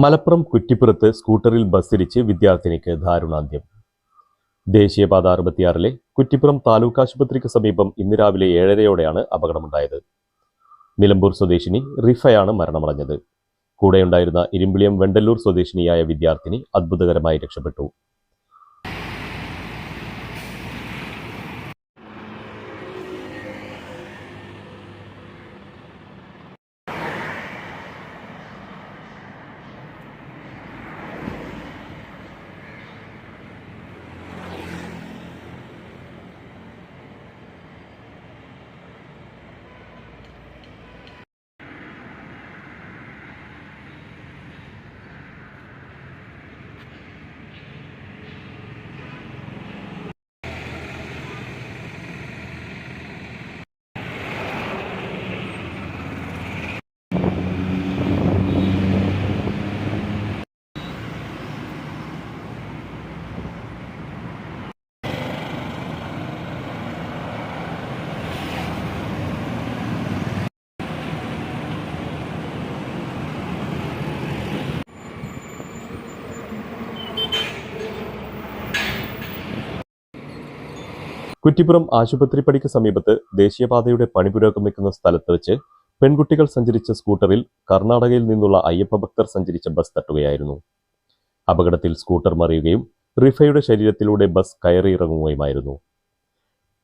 മലപ്പുറം കുറ്റിപ്പുറത്ത് സ്കൂട്ടറിൽ ബസ്സിടിച്ച് വിദ്യാർത്ഥിനിക്ക് ദാരുണാന്ത്യം. ദേശീയപാത 66-ലെ കുറ്റിപ്പുറം താലൂക്ക് ആശുപത്രിക്ക് സമീപം ഇന്ന് രാവിലെ 7:30-യോടെയാണ് അപകടമുണ്ടായത്. നിലമ്പൂർ സ്വദേശിനി റിഫയാണ് മരണമടഞ്ഞത്. കൂടെയുണ്ടായിരുന്ന ഇരുമ്പിളിയം വെണ്ടല്ലൂർ സ്വദേശിനിയായ വിദ്യാർത്ഥിനി അത്ഭുതകരമായി രക്ഷപ്പെട്ടു. കുറ്റിപ്പുറം ആശുപത്രിപ്പടിക്ക് സമീപത്ത് ദേശീയപാതയുടെ പണി പുരോഗമിക്കുന്ന സ്ഥലത്ത് വെച്ച് പെൺകുട്ടികൾ സഞ്ചരിച്ച സ്കൂട്ടറിൽ കർണാടകയിൽ നിന്നുള്ള അയ്യപ്പ ഭക്തർ സഞ്ചരിച്ച ബസ് തട്ടുകയായിരുന്നു. അപകടത്തിൽ സ്കൂട്ടർ മറിയുകയും റിഫയുടെ ശരീരത്തിലൂടെ ബസ് കയറിയിറങ്ങുകയുമായിരുന്നു.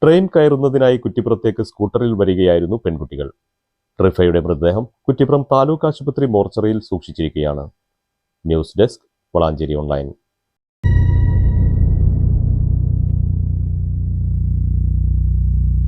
ട്രെയിൻ കയറുന്നതിനായി കുറ്റിപ്പുറത്തേക്ക് സ്കൂട്ടറിൽ വരികയായിരുന്നു പെൺകുട്ടികൾ. റിഫയുടെ മൃതദേഹം കുറ്റിപ്പുറം താലൂക്ക് ആശുപത്രി മോർച്ചറിയിൽ സൂക്ഷിച്ചിരിക്കുകയാണ്. News desk Valanchery online.